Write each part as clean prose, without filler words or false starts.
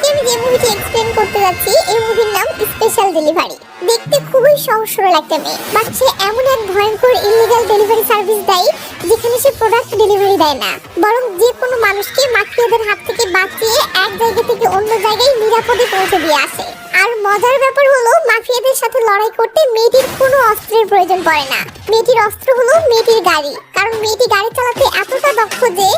আজকে আমি যে মুভিটি এক্সপ্লেন করতে যাচ্ছি এই মুভির নাম স্পেশাল ডেলিভারি। দেখতে খুবই সহজ সরল একটা মেয়ে, বাট সে এমন এক ভয়ঙ্কর ইলিগাল ডেলিভারি সার্ভিস দেয় যেখানে সে প্রোডাক্ট ডেলিভারি দেয় না, বরং যে কোনো মানুষকে মাফিয়াদের হাত থেকে বাঁচিয়ে এক জায়গা থেকে অন্য জায়গায় নিরাপদে পৌঁছে দিয়ে আসে। আর মজার ব্যাপার হলো মাফিয়াদের সাথে লড়াই করতে মেয়েটির কোনো অস্ত্রের প্রয়োজন পড়ে না। মেয়েটির অস্ত্র হলো মেয়েটির গাড়ি, কারণ মেয়েটি গাড়ি চালাতে এতটা দক্ষ যে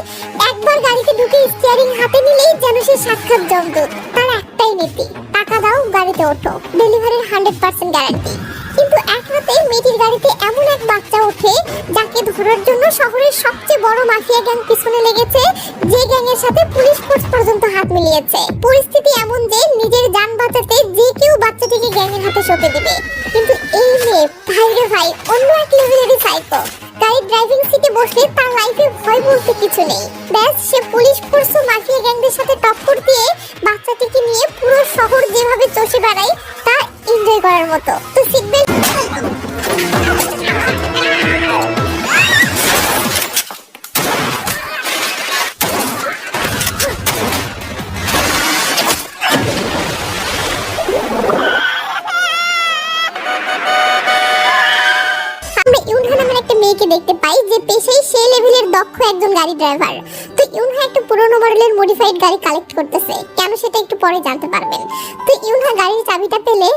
একবার গাড়িতে ঢুকে স্টিয়ারিং হাতে নিলেই যেন সে সাক্ষাৎ যমদূত। তার একটাই নীতি, টাকা দাও গাড়িতে ওঠো, ডেলিভারির 100% গ্যারান্টি। কিন্তু এক রাতে মেয়েটির গাড়িতে এমন এক বাচ্চা ওঠে যাকে ধরার জন্য শহরের সবচেয়ে বড় মাফিয়া গ্যাং পিছনে লেগেছে, যে গ্যাংয়ের সাথে পুলিশ ফোর্স পর্যন্ত হাত মিলিয়েছে। পরিস্থিতি এমন যে নিজের জান বাঁচাতে যে কেউ বাচ্চাটিকে গ্যাংয়ের হাতে সঁপে দিবে। কিন্তু এই মেয়ে ভাই রে ভাই অন্য এক লেভেলেরই সাইকো। গাড়ির ড্রাইভিং সিটে বসলে তার লাইফে ভয় বলতে কিছু নেই। ব্যাস সে পুলিশ ফোর্স ও মাফিয়া গ্যাংদের সাথে টক্কর দিয়ে বাচ্চাটিকে নিয়ে পুরো শহর যেভাবে চষে বেড়ায় তা এনজয় করার মতো। তো সিটবেল্ট মেয়েকে দেখতে পাই যে পেশায় সেই লেভেলের দক্ষ একজন গাড়ি ড্রাইভার। তো ইউনহা একটা পুরনো মডেলের মডিফাইড গাড়ি কালেক্ট করতেছে, কেন সেটা একটু পরে জানতে পারবেন। তো ইউনহা গাড়ির চাবিটা পেলে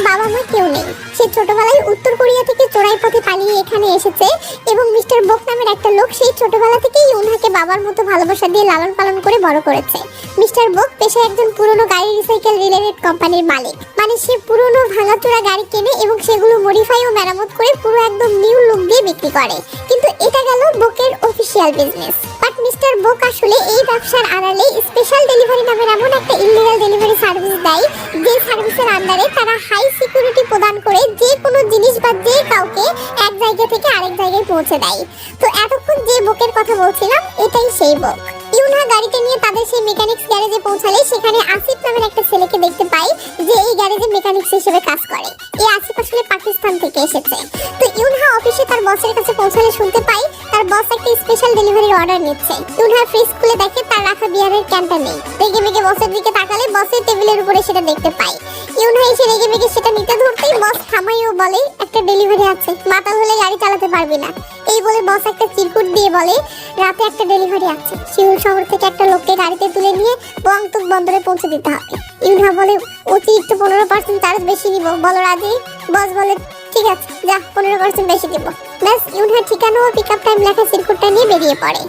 বাবা মা কেউ নেই। সে ছোটবেলায় উত্তর কোরিয়া থেকে চোরাই পথে পালিয়ে এখানে এসেছে এবং মিস্টার বোক নামের একটা লোক সেই ছোটবেলা থেকেই ইউনহাকে বাবার মতো ভালোবাসা দিয়ে লালন পালন করে বড় করেছে। মিস্টার বোক পেশায় একজন পুরনো গাড়ি রিসাইকেল রিলেটেড কোম্পানির মালিক, মানে সে পুরনো ভাঙাচোরা গাড়ি কেনে এবং সেগুলো মডিফাই ও মেরামত করে পুরো একদম নিউ লুক দিয়ে বিক্রি করে। কিন্তু এটা গেল বোকের অফিসিয়াল বিজনেস। বাট মিস্টার বোক আসলে এই ব্যবসার আড়ালে স্পেশাল ডেলিভারি নামের এমন একটা ইলিগাল ডেলিভারি সার্ভিস দেয়, যে সার্ভিসের আন্ডারে তারা হাই সিকিউরিটি প্রদান করে যে কোনো জিনিস বা যে কাউকে এক জায়গা থেকে আরেক জায়গায় পৌঁছে দেয়। তো এতক্ষণ যে বোকের কথা বলছিলাম এটাই সেই বোক। ইউনহা গাড়িতে নিয়ে তাদের সেই মেকানিক্স গ্যারেজে পৌঁছালে সেখানে আসিফ নামের একটা ছেলেকে দেখতে পাই যে এই গ্যারেজে মেকানিক্স হিসেবে কাজ করে। এই আসিফ আসলে পাকিস্তান থেকে এসেছে। তো ইউনহা অফিসে তার বসের কাছে পৌঁছালে শুনতে পাই তার বস একটা স্পেশাল ডেলিভারির অর্ডার নিচ্ছে। ইউনহা ফ্রিজ খুলে দেখে তার রাখা বিয়ারের ক্যানটা নেই। রেগে মেগে বসের দিকে তাকালে বসের টেবিলের উপরে সেটা দেখতে পাই। ইউনহা এসে রেগে মেগে সেটা নিতে ধরতেই বস থামাইও বলে একটা ডেলিভারি আছে, মাতাল হলে গাড়ি চালাতে পারবি না। এই বলে বস একটা চিরকুট দিয়ে বলে রাতে একটা ডেলিভারি আছে, সিউল শহর থেকে একটা লোককে গাড়িতে তুলে নিয়ে বংতুক বন্দরে পৌঁছে দিতে হবে। ইউনহা বলে অতিরিক্ত 15% চার্জ বেশি নিব, বলো রাজি? বস বলে ঠিক আছে যা 15% বেশি দিব। ব্যাস ইউনহা ঠিকানা ও পিকআপ টাইম লেখা চিরকুটটা নিয়ে বেরিয়ে পড়ে।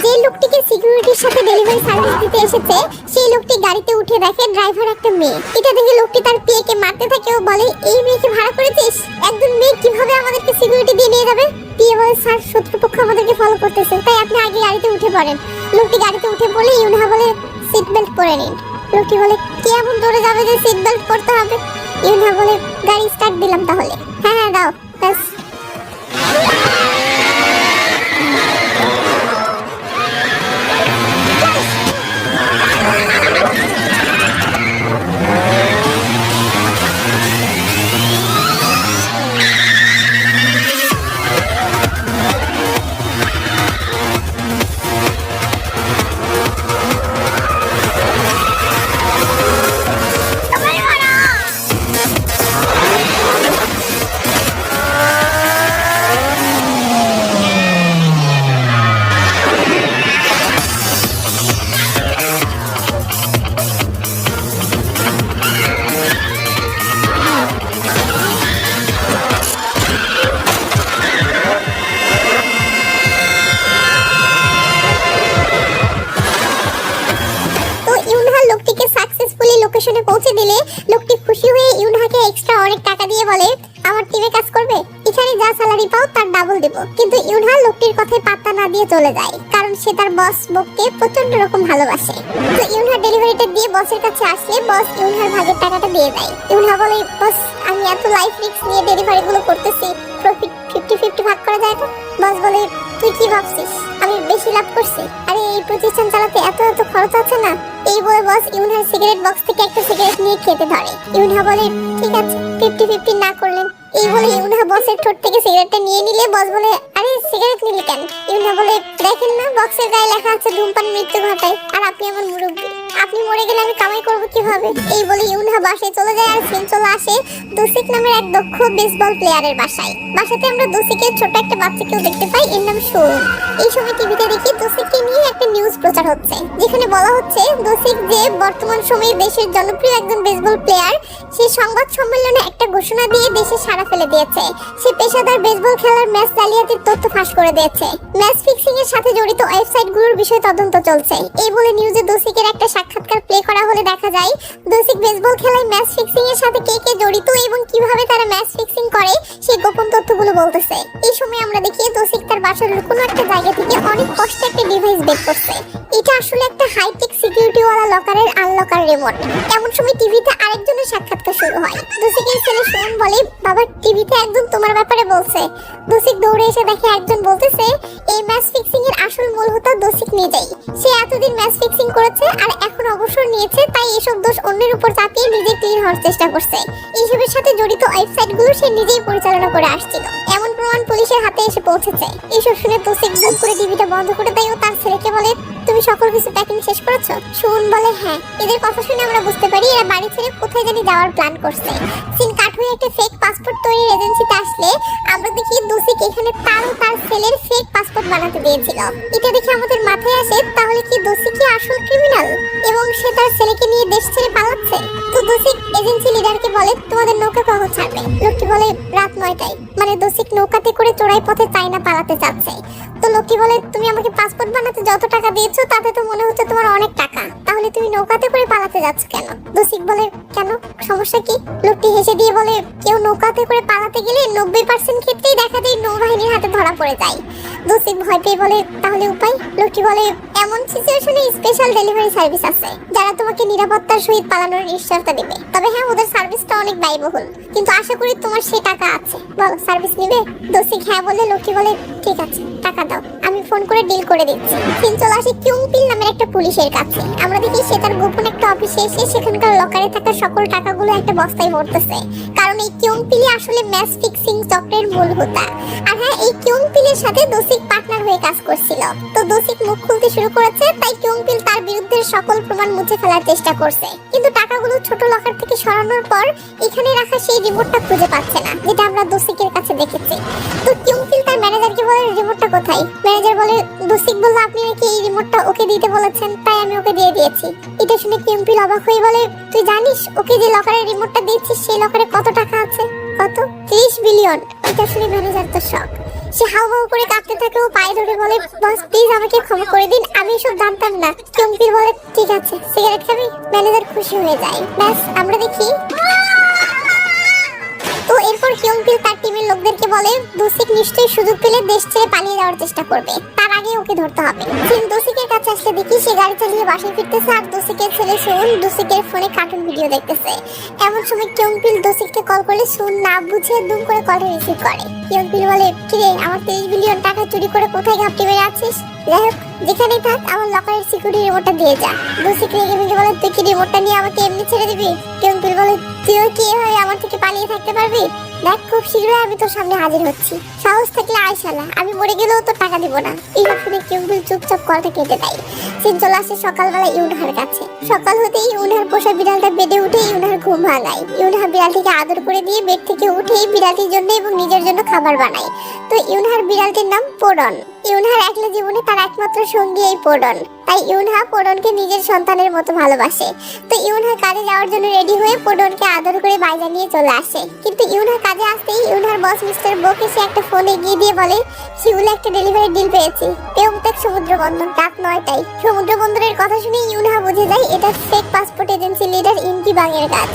যে লোকটিকে সিকিউরিটির সাথে ডেলিভারি সার্ভিস দিতে এসেছে সেই লোকটি গাড়িতে উঠে দেখে ড্রাইভার একটা মেয়ে। এটা দেখে লোকটি তার পিএকে মারতে থাকে ও বলে এই মেয়েকে ভাড়া করেছিস? একজন মেয়ে কিভাবে আমাদেরকে সিকিউরিটি দিয়ে নিয়ে যাবে? পিএ বলে স্যার শত্রুপক্ষ আমাদেরকে ফলো করতেছে, তাই আপনি আগে গাড়িতে উঠে পড়েন। লোকটি গাড়িতে উঠে পড়লে ইউনহা বলে সিট বেল্ট পরে নিন। লোকটি বলে কি এমন দৌড়ে যাবে যে সিট বেল্ট পরতে হবে? ইউনহা বলে গাড়ি স্টার্ট দিলাম তাহলে। হ্যাঁ হ্যাঁ দাও। ব্যাস লোকেশনে পৌঁছে দিলে লোকটি খুশি হয়ে ইউনহাকে এক্সট্রা অনেক টাকা দিয়ে বলে আমার টিমে কাজ করবে, এখানে যা স্যালারি পাও তার ডাবল দেব। কিন্তু ইউনহা লোকটির কথায় পাত্তা না দিয়ে চলে যায়, কারণ সে তার বস বোককে প্রচন্ড রকম ভালোবাসে। তো ইউনহা ডেলিভারিটা দিয়ে বসের কাছে আসলে বস ইউনহার ভাগের টাকাটা দিয়ে দেয়। ইউনহা বলে বস আমি এত লাইফ রিস্ক নিয়ে ডেলিভারি গুলো করতেছি, প্রফিট 50-50 ভাগ করা যায় তো? বস বলে তুই কি ভাবছিস আমি বেশি লাভ করছি? আরে এই প্রতিষ্ঠান চালাতে এত এত খরচ আছে না। এই বলে বস ইউনহার সিগারেট বক্স থেকে একটা সিগারেট নিয়ে খেতে ধরে। ইউনহা বলে ঠিক আছে 50-50 না করলেন। এই বলে ইউনহা বসের ঠোঁট থেকে সিগারেটটা নিয়ে নিলে বস বলে আরে সিগারেট নিলি কেন? ইউনহা বলে দেখেন না বক্সের গায়ে লেখা আছে ধূমপান মৃত্যু ঘটায়, আর আপনি আমার মুরব্বী, আপনি মরে গেলে আমি কামাই করবো কিভাবে? এই বলে ইউনহা বাসায় চলে যায় আর সিন চলে আসে দোসিক নামের এক দক্ষ বেসবল প্লেয়ারের বাসায়। বাসাতে আমরা দোসিকের ছোট একটা বাচ্চাকেও দেখতে পাই, এর নাম শুন। এই সময় টিভিতে দেখি দোসিককে নিয়ে একটা নিউজ প্রচার হচ্ছে, যেখানে বলা হচ্ছে দোসিক যে বর্তমান সময়ে দেশের জনপ্রিয় একজন বেসবল প্লেয়ার, সে সংবাদ সম্মেলনে একটা ঘোষণা দিয়ে দেশে সাড়া ফেলে দিয়েছে। সে পেশাদার বেসবল খেলার ম্যাচ জালিয়াতির তথ্য ফাঁস করে দিয়েছে। ম্যাচ ফিক্সিং এর সাথে জড়িত ওয়েবসাইটগুলোর বিষয়ে তদন্ত চলছে। এই বলে নিউজে দোসিকের একটা সাক্ষাৎকার প্লে করা হলে দেখা যায় দোসিক বেসবল খেলায় ম্যাচ ফিক্সিং এর সাথে কে কে জড়িত এবং কিভাবে তারা ম্যাচ ফিক্সিং করে সেই গোপন তথ্যগুলো বলতেছে। এই সময় আমরা দেখি দোসিক তার বাসার লুকোনো একটা জায়গা থেকে অনেক কষ্টে একটা ডিভাইস বের করছে। এটা আসলে একটা হাইটেক সিকিউরিটি ওয়ালা লকারের আনলকার রিমোট। এমন সময় টিভিতে আরেকজনের সাক্ষাৎকার শুরু হয়। দোসিকের ছেলে শুন বলে বাবা টিভিতে একজন তোমার ব্যাপারে বলছে। দোসিক দৌড়ে এসে দেখে একজন বলতেছে এই ম্যাচ ফিক্সিং এর আসল মূল হোতা দোসিক নিজেই। সে এতদিন ম্যাচ ফিক্সিং করেছে আর এখন অবসর নিয়েছে, তাই এসব দোষ অন্যের উপর চাপিয়ে নিজে ক্লিন হওয়ার চেষ্টা করছে। এইসবের সাথে জড়িত ওয়েবসাইটগুলো সে নিজেই পরিচালনা করে আসছিল। এমন প্রমাণ পুলিশের হাতে এসে পৌঁছেছে। এইসব শুনে দোসিক জোর করে টিভিটা বন্ধ করে দেয় ও তার ছেলেকে বলে তুমি সকল কিছু প্যাকিং শেষ করেছো? শুন বলে হ্যাঁ। এদের কথা শুনে আমরা বুঝতে পারি এরা বাড়ি ছেড়ে কোথায় জানি যাওয়ার প্ল্যান করছে। সিন কাট হয়ে একটা ফেক পাসপোর্ট তৈরির এজেন্সিতে আসলে আমরা দেখি দোসিক এখানে তার ও তার ছেলের ফেক পাসপোর্ট বানাতে দিয়েছিল। এটা দেখে আমাদের মাথায় আসে তাহলে কি দোসিক কি আসল ক্রিমিনাল এবং সে তার ছেলেকে নিয়ে দেশ ছেড়ে পালাচ্ছে? তো দোসিক এজেন্সি লিডারকে বলে তোমাদের নৌকা কখন ছাড়বে? লোকটি বলে রাত 9টায়। মানে দোসিক নৌকাতে করে চোরাই পথে চায়না পালাতে চাচ্ছে। তো লোকটি বলে তুমি আমাকে পাসপোর্ট বানাতে যত টাকা দিয়েছো তাতে তো মনে হচ্ছে তোমার অনেক টাকা, তাহলে তুমি নৌকাতে করে পালাতে যাচ্ছ কেন? দোসিক বলে কেন, সমস্যা কি? লোকটি হেসে দিয়ে বলে কেউ নৌকাতে করে পালাতে গেলে 90% ক্ষেত্রেই দেখা যায় নৌবাহিনীর হাতে ধরা পড়ে যায়। দোসিক ভয় পেয়ে বলে তাহলে উপায়? লোকটি বলে এমন সিচুয়েশনে স্পেশাল ডেলিভারি সার্ভিস আছে যারা তোমাকে নিরাপত্তার সহিত পালানোর নিশ্চয়তা দেবে। তবে হ্যাঁ ওদের সার্ভিসটা অনেক ব্যয়বহুল, কিন্তু আশা করি তোমার সেই টাকা আছে। বলো সার্ভিস নেবে? দোসিক হ্যাঁ বলে লোকটি বলে ঠিক আছে টাকা দাও, আমি ফোন করে ডিল করে দিচ্ছি। সিন চলে আসে কিউংপিল নামের একটা পুলিশের কাছে। আমরা দেখি সে তার গোপন একটা অফিসে এসে সেখানকার লকারে থাকা সকল টাকাগুলো একটা বস্তায় ভরতেছে, কারণ এই কিউংপিলই আসলে ম্যাচ ফিক্সিং চক্রের মূল হোতা। আর হ্যাঁ এই কিউংপিলের সাথে দোসিক পার্টনার হয়ে কাজ করছিল। তো দোসিক মুখ খুলতে শুরু করেছে, তাই কিউংপিল তার বিরুদ্ধে সকল প্রমাণ মুছে ফেলার চেষ্টা করছে। কিন্তু টাকাগুলো ছোট লকার থেকে সরানোর পর এখানে রাখা সেই রিমোটটা খুঁজে পাচ্ছে না, যেটা আমরা দোসিকের কাছে দেখেছি। তো কিউংপিল তার ম্যানেজারকে বলে রিমোটটা কোথায়? ম্যানেজার বলে দোসিক বলল আপনি নাকি এই রিমোটটা ওকে দিতে বলেছেন, তাই আমি ওকে দিয়ে দিয়েছি। এটা শুনে কিউংপিল অবাক হয়ে বলে তুই জানিস ওকে যে লকারের রিমোটটা দিয়েছিস সেই লকারে কত টাকা আছে? কত? 30 বিলিয়ন। এটা শুনে ম্যানেজার তো শক। সে হাউমাউ করে কাঁপতে থাকে ও পায়ে ধরে বলে বস প্লিজ আমাকে ক্ষমা করে দিন, আমি এসব জানতাম না। কিউংপিল বলে ঠিক আছে সিগারেট খাবি? ম্যানেজার খুশি হয়ে যায়। ব্যাস আমরা দেখি তো এরপর কিউংপিল তার টিমের লোকদেরকে বলে দোসিক নিশ্চয়ই সুযোগ পেলে দেশ ছেড়ে পালিয়ে যাওয়ার চেষ্টা করবে, তার আগে ওকে ধরতে হবে। সিন দোসিকের কাছে আসলে দেখি সে গাড়ি চালিয়ে বাসায় ফিরতেছে আর দোসিকের ছেলে সুন দোসিকের ফোনে কার্টুন ভিডিও দেখতেছে। এমন সময় কিউংপিল দোসিককে কল করলে সুন না বুঝে দুম করে কলটা রিসিভ করে। কিউংপিল বলে কিরে আমার 30 বিলিয়ন টাকা চুরি করে কোথায় ঘাপটি বেড়ে আছিস? যাই হোক যেখানেই থাক আমার লকারের সিকিউরিটি রিমোটটা দিয়ে যা। দোসিক রেগে মেগে বলে তুই কি রিমোটটা নিয়ে আমাকে এমনি ছেড়ে দিবি? কিউংপিল বলে তুইও কি এভাবে আমার থেকে পালিয়ে থাকতে পারবি? দেখ খুব শীঘ্রই আমি তোর সামনে হাজির হচ্ছি, সাহস থাকলে আয় শালা, আমি মরে গেলেও তোর টাকা দিব না। এই শুনে কিউংপিল চুপচাপ কলটা কেটে দেয়। সিন চলে আসে সকালবেলা ইউনহার কাছে। সকাল হতেই ইউনহার পোষা বিড়ালটা বেডে উঠে ইউনহার ঘুম ভাঙায়। ইউনহা বিড়ালটিকে আদর করে দিয়ে বেড থেকে উঠেই বিড়ালটির জন্য এবং নিজের জন্য খাবার বানায়। তো ইউনহার বিড়ালটির নাম পোডন। ইউনহার একলা জীবনে তার একমাত্র সঙ্গী এই পোডন, তাই ইউনহা পোডনকে নিজের সন্তানের মতো ভালোবাসে। তো ইউনহা কাজে যাওয়ার জন্য রেডি হয়ে পোডনকে আদর করে বাইরে নিয়ে চলে আসে। কিন্তু ইউনহা কাজে আসতেই ইউনহার বস মিস্টার বোকে সে একটা ফোন এগিয়ে দিয়ে বলে শিউলে একটা ডেলিভারি ডিল পেয়েছি, পেয়মতেক সমুদ্র বন্দর, রাত 9টায়। সমুদ্র বন্দরের কথা শুনে ইউনহা বুঝে যায় এটা ফেক পাসপোর্ট এজেন্সি লিডার ইনকি বাংয়ের কাজ।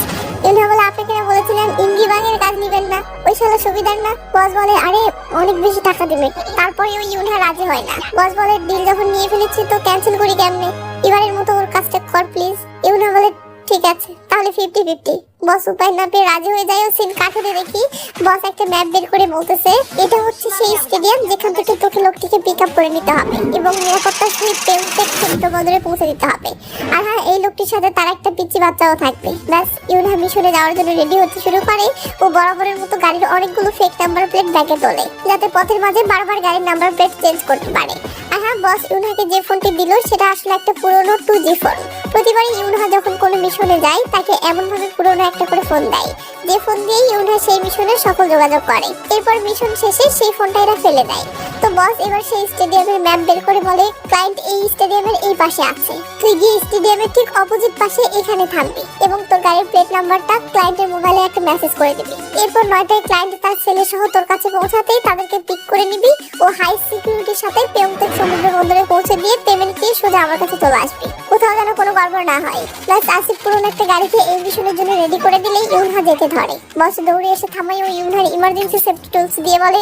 ইউনহা বলে আপনাকে না বলেছিলাম ইনকি বাংয়ের কাজ নেবেন না, ওই শালা সুবিধার না। বস বলে আরে অনেক বেশি টাকা দিবে। তারপরেও ইউনহা রাজি হয় না। বস বলে ডিল যখন নিয়ে ফেলেছি তো ক্যান্সেল করি কেমনে, এবারের মতো ওর কাজটা কর প্লিজ। ইউনহা বলে ঠিক আছে তাহলে 50-50। বস উপায় না পেয়ে রাজি হয়ে যায় ও সিন কাটুরে দেখি বস একটা ম্যাপ বের করে বলতেছে এটা হচ্ছে সেই স্টেডিয়াম যেখান থেকে তোকে লোকটিকে পিক আপ করে নিতে হবে এবং নিরাপত্তার সহিত পেমটেক সমুদ্রে পৌঁছে দিতে হবে। আর হ্যাঁ, এই লোকটির সাথে তার একটা পিচ্চি বাচ্চাও থাকবে। ব্যাস, ইউনহা মিশনে যাওয়ার জন্য রেডি হতে শুরু করে ও বরাবরের মতো গাড়ির অনেকগুলো ফেক নাম্বার প্লেট ব্যাগে তোলে যাতে পথের মাঝে বারবার গাড়ির নাম্বার প্লেট চেঞ্জ করতে পারে। আর হ্যাঁ, বস ইউনহাকে যে ফোনটি দিল সেটা আসলে একটা পুরনো 2G ফোন। প্রতিবারই ইউনহা যখন কোনো মিশনে যায় তাকে এমনভাবে পুরনো একটা করে ফোন দেয় যে ফোন দিয়ে ইউনহা সেই মিশনের সকল যোগাযোগ করে। এরপর মিশন শেষে সেই ফোনটা এরা ফেলে দেয়। তো বস এবার সেই স্টেডিয়ামের ম্যাপ বের করে বলে ক্লায়েন্ট এই স্টেডিয়ামের এই পাশে আছে, তুই গিয়ে স্টেডিয়ামের ঠিক অপোজিট পাশে এখানে থামবি এবং তোর গাড়ির প্লেট নাম্বারটা ক্লায়েন্টের মোবাইলে একটা মেসেজ করে দিবি। এরপর 9টায় ক্লায়েন্ট তার ছেলে সহ তোর কাছে পৌঁছাতেই তাদেরকে পিক করে নিবি ও হাই সিকিউরিটির সাথে পেমটেক সমুদ্র বন্দরে পৌঁছে দিয়ে পেমেন্ট দিয়ে সোজা আমার কাছে চলে আসবি, কোথাও যেন কোনো গড়বড় না হয়। প্লাস আসিফ পুরনো একটা গাড়িকে এই মিশনের জন্য রেডি করে দিলেই ইউনহা যেতে ধরে। বস দৌড়ে এসে থামাই ও ইউনহার ইমার্জেন্সি সেফটি টুলস দিয়ে বলে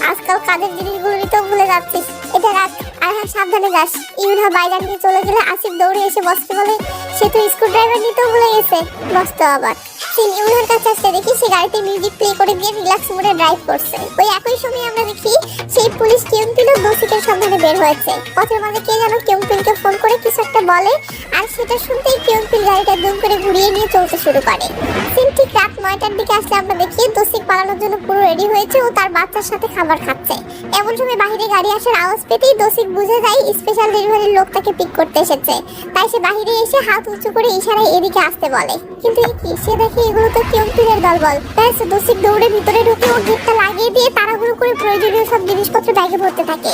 আজকাল কাজের জিনিসগুলো নিতেও ভুলে যাচ্ছিস, এটা রাখ, আর হ্যাঁ সাবধানে যাস। ইউনহা বাইরে নিয়ে চলে গেলে আসিফ দৌড়ে এসে বসতে বলে সে তো স্ক্রু ড্রাইভার নিতেও ভুলে গেছে। বস তো আবার সিন ইউনহার কাছে আসতে দেখি সে গাড়িতে মিউজিক প্লে করে দিয়ে রিল্যাক্স মোডে ড্রাইভ করছে। ওই একই সময় আমরা দেখি সেই পুলিশ কিউনপিলও দোষীদের সন্ধানে বের হয়েছে। পথের মাঝে কে যেন কিউনপিলকে ফোন করে কিছু একটা বলে আর সেটা শুনতেই কিউনপিল গাড়িটা দুম করে ঘুরিয়ে নিয়ে চলতে শুরু করে। সিন ঠিক রাত 9টার দিকে আসলে আমরা দেখি দোষিক পালানোর জন্য পুরো রেডি হয়েছে ও তার বাচ্চার সাথে খাবার খাচ্ছে। এমন সময় বাইরে গাড়ি আসার আওয়াজ পেতেই দোষিক বুঝে যায় স্পেশাল ডেলিভারির লোক তাকে পিক করতে এসেছে। তাই সে বাইরে এসে হাত উঁচু করে ইশারায় এদিকে আসতে বলে, কিন্তু কি সে দেখে এগুলো তো কিউনপিলের দলবল। ব্যাস, দোষিক দৌড়ে ভিতরে ঢুকে ও গেটটা লাগিয়ে দিয়ে তাড়াহুড়ো করে প্রয়োজনীয় সব জিনিসপত্র ব্যাগে ভরতে থাকে।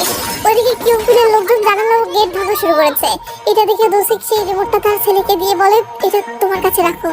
ওইদিকে কিউনপিলের লোকজন জানালো গেট ভাঙা শুরু করেছে। এটা দেখে দোষিক সেই রিমোটটা তার ছেলেকে দিয়ে বলে এটা তোমার কাছে রাখো।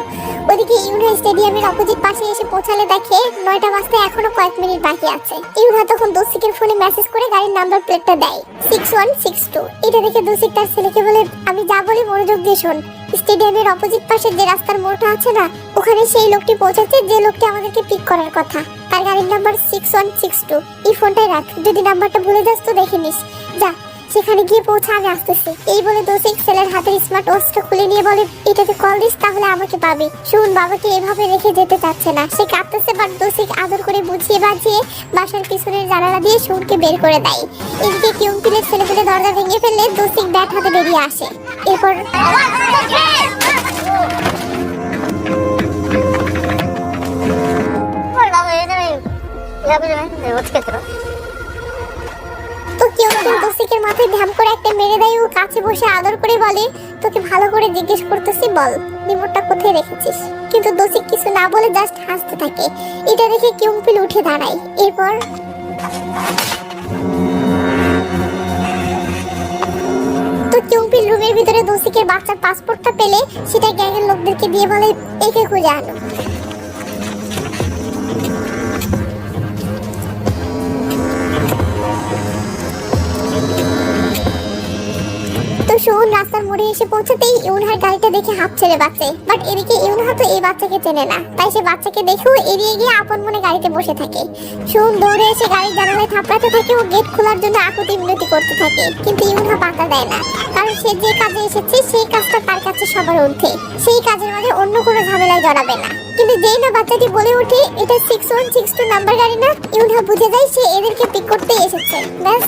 ওইদিকে ইউনহা স্টেডিয়ামের অপোজিট পাশে এসে পৌঁছালে দেখে 9টা বাজতে এখনো কয়েক মিনিট বাকি আছে। ইউনহা তখন দোষিকের ফোনে মেসেজ করে গাড়ির নাম্বার প্লেটটা দেয় 6162। এটা দেখে দোষিক তার ছেলেকে বলে আমি যা বলি মনোযোগ দিয়ে শোন, স্টেডিয়ামের অপোজিট পাশে যে রাস্তার মোড়টা আছে না ওখানে সেই লোকটি পৌঁছেছে যে লোকটি আমাদেরকে পিক করার কথা, তার গাড়ির নাম্বার 6162। এই ফোনটাই রাখ, যদি নাম্বারটা ভুলে যাস তো দেখে নিস, যা সেখানে গিয়ে পৌঁছা, আমি আসতেছি। এই বলে দোষিক ছেলের হাতের স্মার্ট ওয়াচটা খুলে নিয়ে বলে এটাতে কল দিস তাহলে আমাকে পাবি। শুন, বাবাকে এভাবে রেখে যেতে চাচ্ছে না, সে কাঁদতেছে। বাট দোষিক আদর করে বুঝিয়ে বাজিয়ে বাসার পিছনের জানালা দিয়ে সুরকে বের করে দেয়। এদিকে কিউনপিলের ছেলেপেলে দরজা ভেঙে ফেললে দোষিক ব্যাট হাতে বেরিয়ে আসে। এরপর তো কিউনপিল দোষিকের মাথায় ধ্যাম করে একটা মেরে দেয় ও কাছে বসে আদর করে বলে তোকে ভালো করে জিজ্ঞেস করতেছি, বল রিমোটটা কোথায় রেখেছিস। কিন্তু দোষিক কিছু না বলে জাস্ট হাসতে থাকে। এটা দেখে কিউনপিল উঠে দাঁড়ায়। এরপর তো কিউনপিল রুমের ভিতরে দোষিকের বাচ্চার পাসপোর্টটা পেলে সেটা গ্যাংয়ের লোকদেরকে দিয়ে বলে একে খুঁজে আনো। তো শোন, রাস্তার মোড়ে এসে পৌঁছাতেই ইউনহার গাড়িটা দেখে হাঁপ ছেড়ে বাঁচে। বাট এদিকে ইউনহা তো এই বাচ্চাকে চেনে না, তাই সে বাচ্চাকে দেখেও এড়িয়ে গিয়ে আপন মনে গাড়িতে বসে থাকে। শোন দৌড়ে এসে গাড়ির জানালায় থাপড়াতে থাকে ও গেট খোলার জন্য আকুতি মিনতি করতে থাকে। কিন্তু ইউনহা পাতা দেয় না, কারণ সে যে কাজে এসেছে সেই কাজটা তার কাছে সবার ঊর্ধ্বে, সেই কাজের মাঝে অন্য কোনো ঝামেলায় জড়াবে না। কিন্তু যেই না বাচ্চাটি বলে ওঠে এটা 6162 নাম্বার গাড়ি না, ইউনহা বুঝে যায় সে এদেরকে পিক করতে এসেছে। ব্যাস,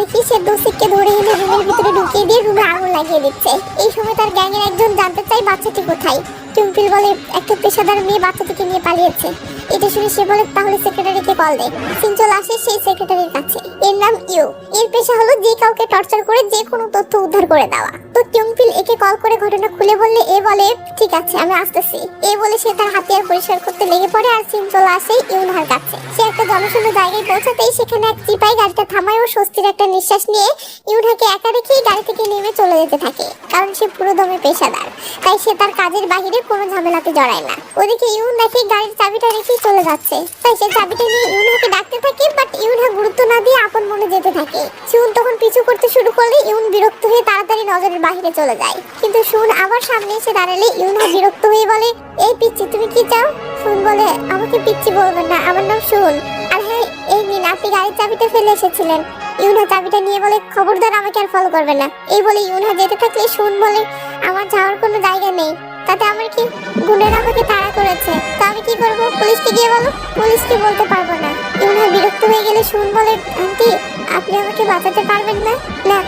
দেখি সে দোষিককে ধরে এনে রুমের ভিতরে ঢুকিয়ে দিয়ে রুমে আগুন লাগিয়ে দিচ্ছে। এই সময় তার গ্যাংয়ের একজন জানতে চায় বাচ্চাটি কোথায়। কিউনপিল বলে একটা পেশাদার মেয়ে বাচ্চাটিকে নিয়ে পালিয়েছে। এটা শুনে সে বলে তাহলে সেক্রেটারিকে কল দে। সিন চলে আসে সেই সেক্রেটারির কাছে। এর নাম ইউ। এর পেশা হলো যে কাউকে টর্চার করে যে কোনো তথ্য উদ্ধার করে দেওয়া। তো কিউনপিল একে কল করে ঘটনা খুলে বললে এ বলে ঠিক আছে আমি আসতেছি। এ বলে সে তার হাতিয়ার পরিষ্কার করতে লেগে পড়ে আর সিন চলে আসে ইউনহার কাছে। সে একটা জনশূন্য জায়গায় পৌঁছাতেই সেখানে এক চিপাই গাড়িটা থামায় ও স্বস্তির একটা নিঃশ্বাস নিয়ে ইউনহাকে একা রেখেই গাড়ি থেকে নেমে চলে যেতে থাকে, কারণ সে পুরো দমে পেশাদার, তাই সে তার কাজের বাইরে কোনো ঝামেলাতে জড়ায় না। ওদিকে ইউন দেখে গাড়ির চাবিটা রেখেই চলে যাচ্ছে, তাই সে চাবিটা নিয়ে ইউনহাকে ডাকতে থাকে, বাট ইউনহা গুরুত্ব না দিয়ে আপন মনে যেতে থাকে। শুন তখন পিছু করতে শুরু করলে ইউন বিরক্ত হয়ে তাড়াতাড়ি নজরের বাইরে চলে যায়, কিন্তু শুন আবার সামনে এসে দাঁড়ালে ইউনহা বিরক্ত হয়ে বলে, এই পিচ্চি তুমি কি চাও? শুন বলে, আমাকে পিচ্চি বলবেন না, আমার নাম শুন। আর হ্যাঁ, এই নিন, আপনি গাড়ির চাবিটা ফেলে এসেছিলেন। ইউনহা চাবিটা নিয়ে বলে, খবরদার আমাকে আর ফলো করবে না। এই বলে ইউনহা যেতে থাকলে শুন বলে, আমার যাওয়ার কোনো জায়গা নেই, তাতে আমার কি, গুন্ডারা আমাকে তাড়া করেছে, তো আমি কি করবো? পুলিশকে গিয়ে বলো। পুলিশকে বলতে পারবো না। ইউনহা বিরক্ত হয়ে গেলে শুন বলে, আন্টি আপনি আমাকে বাঁচাতে পারবেন না? না,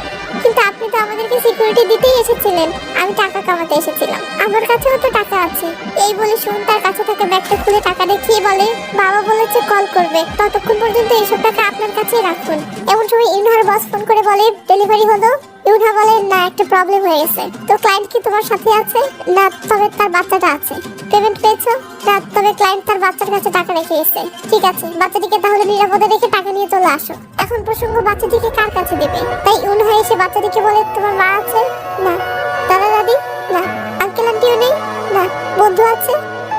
কিন্তু আপনি তো আমাদেরকে সিকিউরিটি দিতেই এসেছিলেন। আমি টাকা কামাতে এসেছিলাম, আমার কাছেও তো টাকা আছে। এই বলে শুন তার কাছে থাকা ব্যাগটা খুলে টাকা দেখিয়ে বলে, বাবা বলেছে কল করবে, ততক্ষণ পর্যন্ত এইসব টাকা আপনার কাছেই রাখুন। এমন সময় ইউনহার বস ফোন করে বলে, ডেলিভারি হলো? ইউনহা বলে, না, একটা প্রবলেম হয়ে গেছে। তো ক্লায়েন্ট কি তোমার সাথে আছে? না, তবে তার বাচ্চাটা আছে। পেমেন্ট পেয়েছো? না, তবে ক্লায়েন্ট তার বাচ্চার কাছে টাকা রেখে গেছে। ঠিক আছে, বাচ্চাটিকে তাহলে নিরাপদে রেখে টাকা নিয়ে চলে আসো। এখন প্রসঙ্গ বাচ্চাটিকে কার কাছে দেবে, তাই ইউনহা এসে বাচ্চাটিকে বলে, তোমার মা আছে? না। দাদা দাদি? না। আঙ্কেল আন্টিও নেই? না। বন্ধু আছে?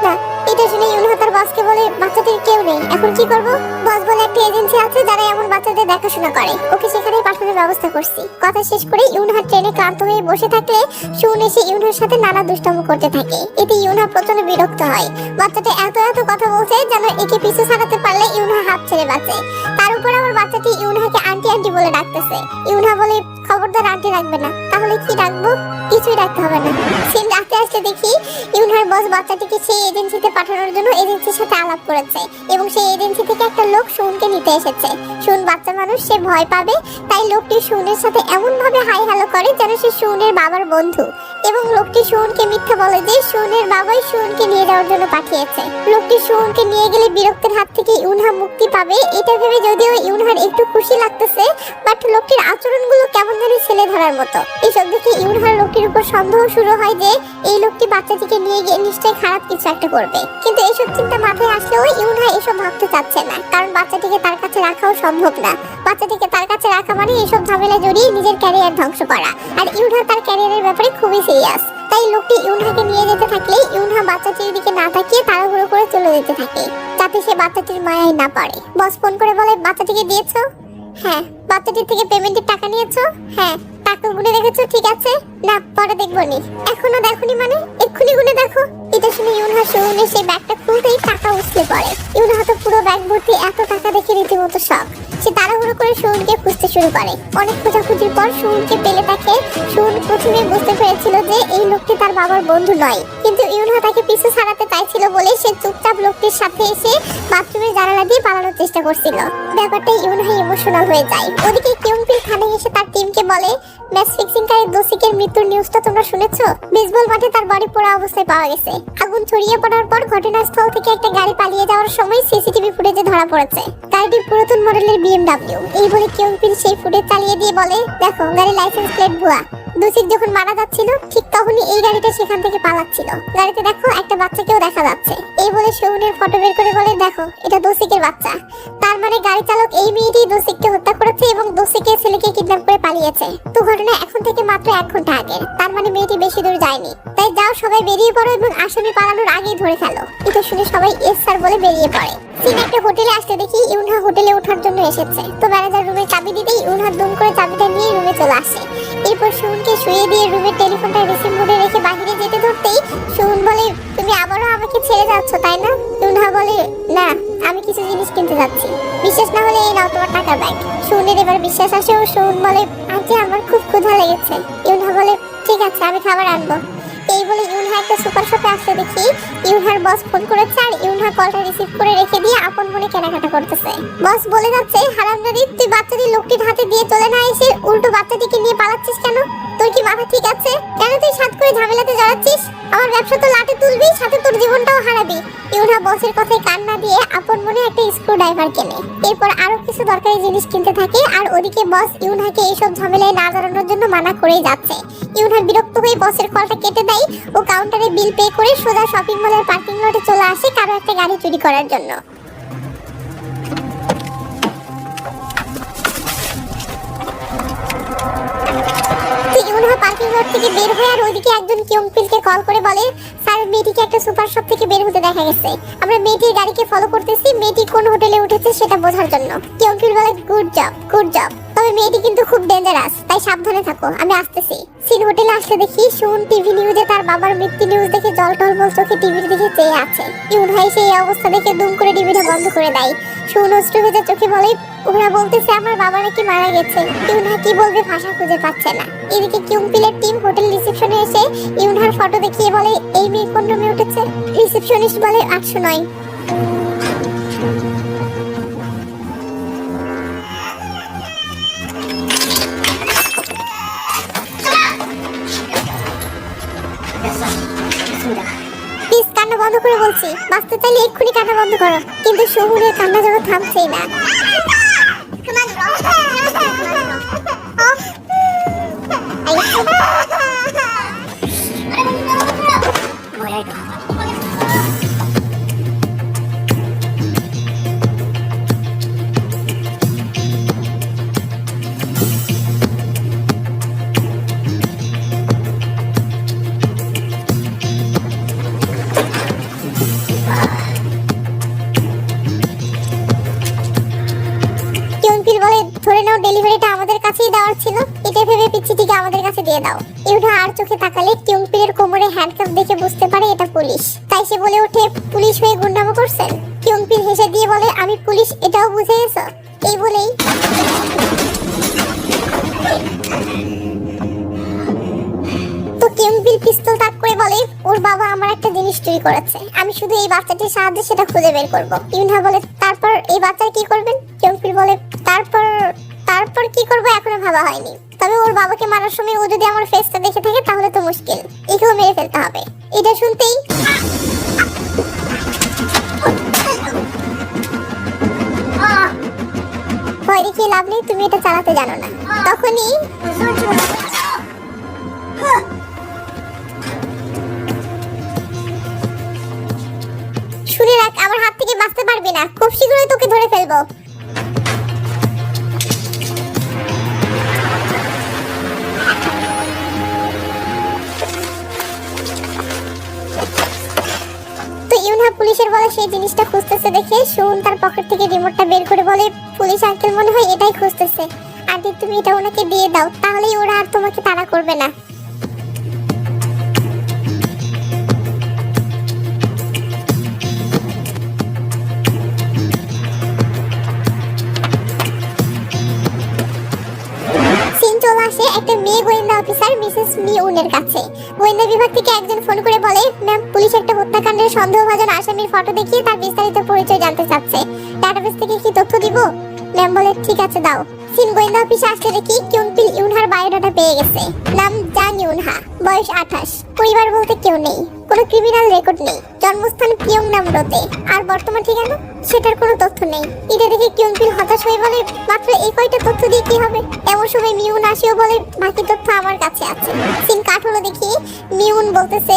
না। এটা শুনে ইউনহা তার বসকে বলে, বাচ্চাটির কেউ নেই, এখন কি করব? বস বলে, একটা এজেন্সি আছে যারা এমন বাচ্চাদের দেখাশোনা করে, ওকে সেখানেই পাঠানোর ব্যবস্থা করছি। কথা শেষ করে ইউনহা ট্রেনে ক্লান্ত হয়ে বসে থাকলে শুন এসে ইউনহার সাথে নানা দুষ্টামি করতে থাকে। এতে ইউনহা প্রচন্ড বিরক্ত হয়। বাচ্চাটা এত এত কথা বলছে যেন একে পিছু ছাড়াতে পারলে ইউনহা হাত ছেড়ে বাঁচে। তার উপর আবার বাচ্চাটি ইউনহাকে আন্টি আন্টি বলে ডাকতেছে। ইউনহা বলে, খবরদার আন্টি রাখবে না। তাহলে কি ডাকবো? কিছুই রাখতে হবে না। সিন রাখতে আসলে দেখি ইউনহার বস বাচ্চাটিকে সেই এজেন্সিতে পাঠানোর জন্য এজেন্সির সাথে আলাপ করেছে, এবং সেই এজেন্সি থেকে একটা লোক শুনকে নিতে এসেছে। শুন বাচ্চা মানুষ, সে ভয় পাবে, তাই লোকটি শুনের সাথে এমন ভাবে হাই হ্যালো করে যেন সে শুনের বাবার বন্ধু, এবং লোকটি শুনকে মিথ্যা বলে যে শুনের বাবাই শুনকে নিয়ে যাওয়ার জন্য পাঠিয়েছে। লোকটি শুনকে নিয়ে গেলে বিরক্তের হাত থেকে ইউনহা মুক্তি পাবে, এটা ভেবে যদিও ইউনহার একটু খুশি লাগতেছে, বাট লোকটির আচরণগুলো কেমন জানি ছেলে ধরার মতো। এসব দেখে ইউনহার লোকটির উপর সন্দেহ শুরু হয় যে এই লোকটি বাচ্চাটিকে নিয়ে গিয়ে নিশ্চয়ই খারাপ কিছু একটা করবে। কিন্তু এইসব চিন্তা মাথায় আসলেও ইউনহা এসব ভাবতে চাচ্ছে না, কারণ বাচ্চাটিকে তার কাছে রাখাও সম্ভব না। বাচ্চাটিকে তার কাছে রাখা মানে এইসব ঝামেলা জড়িয়ে নিজের ক্যারিয়ার ধ্বংস করা, আর ইউনহা তার ক্যারিয়ারের ব্যাপারে খুবই সিরিয়াস। তাই লোকটি ইউনহাকে নিয়ে যেতে থাকলে ইউনহা বাচ্চাটির দিকে না তাকিয়ে তাড়াহুড়ো করে চলে যেতে থাকে, যাতে সে বাচ্চাটির মায়ায় না পড়ে। বস ফোন করে বলে, বাচ্চাটিকে দিয়েছো? হ্যাঁ। বাচ্চাটির থেকে পেমেন্টের টাকা নিয়েছো? হ্যাঁ। টাকা গুনে রেখেছো? ঠিক আছে, না পরে দেখবো নি। এখনো দেখোনি মানে? এক্ষুনি গুনে দেখো। এটা শুনে ইউনহা শুনে সেই ব্যাগটা খুলতেই টাকা উছলে পড়ে। ইউনহা তো পুরো ব্যাগ ভর্তি এত টাকা দেখে রীতিমতো শক। সে তাড়াহুড়ো করে শুনকে খুঁজতে শুরু করে। অনেক খোঁজাখুঁজির পর শুনকে পেলে তাকে শুন প্রথমে বুঝতে পেরেছিল যে এই লোকটি তার বাবার বন্ধু নয়, কিন্তু ইউনহা তাকে পিছু ছাড়াতে চাইছিল বলে সে চুপচাপ লোকটির সাথে এসে বাথরুমের জানালা দিয়ে পালানোর চেষ্টা করছিল। ব্যাপারটা ইউনহা ইমোশনাল হয়ে যায়। ওদিকে কিউংপিল থানায় এসে তার টিমকে বলে, ম্যাচ ফিক্সিংকারী দোষিকের মৃত্যুর নিউজটা তোমরা শুনেছো? বেসবল মাঠে তার বডি পোড়া অবস্থায় পাওয়া গেছে। আগুন ছড়িয়ে পড়ার পর ঘটনাস্থল থেকে একটা গাড়ি পালিয়ে যাওয়ার সময় সিসিটিভি ফুটেজে ধরা পড়েছে। গাড়িটি পুরাতন মডেলের বিএমডব্লিউ। এই বলে কিউংপিল সেই ফুটেজ চালিয়ে দিয়ে বলে, দেখো গাড়ির লাইসেন্স প্লেট ভুয়া। দোষিক যখন মারা যাচ্ছিল ঠিক তখনই এই গাড়িটা সেখান থেকে পালাচ্ছিল। গাড়িতে দেখো একটা বাচ্চাকেও দেখা যাচ্ছে। এই বলে শৌনের ফটো বের করে বলে, দেখো এটা দোষিকের বাচ্চা। তার মানে গাড়ি চালক এই মেয়েটি দোষিককে হত্যা করেছে এবং দোষিকের ছেলেকে কিডন্যাপ করে পালিয়েছে। তো ঘটনা এখন থেকে মাত্র 1 ঘন্টা আগের, তার মানে মেয়েটি বেশি দূর যায়নি। তাই যাও সবাই বেরিয়ে পড়ো এবং আসামি পালানোর আগেই ধরে ফেলো। এটা শুনে সবাই এস স্যার বলে বেরিয়ে পড়ে। সিন একটা হোটেলে আসতে দেখি ইউনহা হোটেলে ওঠার জন্য এসেছে। তো ম্যানেজার রুমের চাবি দিতেই ইউনহা দুম করে চাবিটা নিয়ে রুমে চলে আসে। এরপর শুনকে শুয়ে দিয়ে রুমের টেলিফোনটা রিসিভ মোডে রেখে বাইরে যেতে ধরতেই শুন বলে, তুমি আবারও আমাকে ছেড়ে যাচ্ছ তাই না? ইউনহা বলে, না, আমি কিছু জিনিস কিনতে যাচ্ছি। বিশ্বাস না হলে এই নাও তোমার টাকার ব্যাগ। শুনের এবার বিশ্বাস আসে ও শুন বলে, আজকে আমার খুব ক্ষুধা লেগেছে। ইউনহা বলে, ঠিক আছে আমি খাবার আনবো। এই বলে ইউনহা একটা সুপার শপে আসতে দেখি ইউনহার বস ফোন করেছে, আর ইউনহা কলটা রিসিভ করে রেখে দিয়ে আপন মনে কেনাকাটা করতেছে। বস বলে যাচ্ছে, হারামজাদি তুই বাচ্চাটি লোকটির হাতে দিয়ে চলে না এসে উল্টো বাচ্চাটিকে নিয়ে পালাচ্ছিস কেন? তোর কি মাথা ঠিক আছে? কেন তুই সাথ করে ঝামেলাতে জড়াচ্ছিস? আমার ব্যবসা তো লাটে তুলবি, সাথে তোর জীবনটাও হারাবি। ইউনহা বসের কথায় কান না দিয়ে আপন মনে একটা স্ক্রু ড্রাইভার কেনে। এরপর আরো কিছু দরকারি জিনিস কিনতে থাকে, আর ওদিকে বস ইউনহাকে এইসব ঝামেলায় না জড়ানোর জন্য মানা করেই যাচ্ছে। ইউনহা বিরক্ত হয়ে বসের কলটা কেটে দেয় ও কাউন্টারে বিল পে করে সোজা শপিং মলের পার্কিং লটে চলে আসে কারো একটা গাড়ি চুরি করার জন্য। ইউনহা পার্কিং লট থেকে বের হয়ে আর ওইদিকে একজন কিয়ংপিলকে কল করে বলে, স্যার মেয়েটিকে একটা সুপার শপ থেকে বের হতে দেখা গেছে। আমরা মেয়েটির গাড়িকে ফলো করতেছি, মেয়েটি কোন হোটেলে উঠেছে সেটা বোঝার জন্য। কিয়ংপিল বলে, গুড জব গুড জব, তবে মেয়েটি কিন্তু খুব ডেঞ্জারাস, তাই সাবধানে থাকো, আমি আসতেছি। সিন হোটেলে আসলে দেখি শুন টিভি নিউজে তার বাবার মৃত্যু নিউজ দেখে জল টলমল চোখে টিভির দিকে চেয়ে আছে। ইউনহাই সেই অবস্থা দেখে দুম করে টিভিটা বন্ধ করে দেয়। শুন অশ্রু ভেজা চোখে বলে, ওরা বলতেছে আমার বাবা নাকি মারা গেছে। ইউনহা কি বলবে ভাষা খুঁজে পাচ্ছে না। এদিকে কিয়ংপিলের টিম হোটেল রিসেপশনে এসে ইউনহার ফটো দেখিয়ে বলে, এই মেয়ে কোন রুমে উঠেছে? রিসেপশনিস্ট বলে, 809। প্লিজ কান্না বন্ধ করে বলছি, বাঁচতে চাইলে এক্ষুনি কান্না বন্ধ করো। কিন্তু শহুরের কান্না যেন থামছেই না। ধরে নাও ডেলিভারিটা আমাদের কাছেই দেওয়ার ছিল, এটা ভেবে পিচ্চিটিকে আমাদের কাছে দিয়ে দাও। ইউনহা আর চোখে তাকালে কিয়ংপিলের কোমরে হ্যান্ডকাফ দেখে বুঝতে পারে এটা পুলিশ, তাই সে বলে ওঠে, পুলিশ হয়ে গুন্ডামো করছেন? কিয়ংপিল হেসে দিয়ে বলে, আমি পুলিশ এটাও বুঝে গেছো? এই বলেই তো কিয়ংপিল পিস্তল তাক করে বলে, ওর বাবা আমার একটা জিনিস চুরি করেছে, আমি শুধু এই বাচ্চাটির সাহায্যে সেটা খুঁজে বের করব। ইউনহা বলে, তারপর এই বাচ্চার কি করবেন? কিয়ংপিল বলে, তারপর কি করবো এখনো ভাবা হয়নি, তবে ওর বাবাকে মারার সময় ও যদি আমার ফেসটা দেখে থাকে তাহলে তো মুশকিল, একেও মেরে ফেলতে হবে। এটা শুনতেই ভয় দেখিয়ে লাভ নেই, তুমি এটা চালাতে জানো না। তখনই শুনে রাখ, আমার হাত থেকে বাঁচতে পারবি না, খুব শীঘ্রই তোকে ধরে ফেলবো। পুলিশের বলে সেই জিনিসটা খুঁজতেছে দেখে শুন তার পকেট থেকে রিমোটটা বের করে বলে, পুলিশ আঙ্কেল মনে হয় এটাই খুঁজতেছে, আন্টি তুমি এটা ওনাকে দিয়ে দাও, তাহলেই ওরা আর তোমাকে তাড়া করবে না। একটা মেয়ে গোয়েন্দা অফিসার মিসেস মিউনের কাছে। গোয়েন্দা বিভাগ থেকে একজন ফোন করে বলে, ম্যাম পুলিশ একটা হত্যাকাণ্ডের সন্দেহভাজন আসামির ফটো দেখিয়ে তার বিস্তারিত পরিচয় জানতে চাচ্ছে, ডাটাবেস থেকে কি তথ্য দিব? ম্যাম বলে, ঠিক আছে দাও। সিন গোয়েন্দা অফিসে আসলে দেখি কিয়ংপিল ইউনহার বায়োডাটা পেয়ে গেছে। নাম জান ইউনহা, বয়স 28, পরিবার বলতে কেউ নেই, কোনো ক্রিমিনাল রেকর্ড নেই, জন্মস্থান পিয়ংনামরোতে, আর বর্তমান ঠিকানা সেটার কোনো তথ্য নেই। এটা দেখে কিয়ংপিল হতাশ হয়ে বলে, মাত্র এই কয়টা তথ্য দিয়ে কি হবে? এমন সময় মিউন আসিও বলে, বাকি তথ্য আমার কাছে আছে। সিন কাট হলো দেখি মিউন বলতেছে,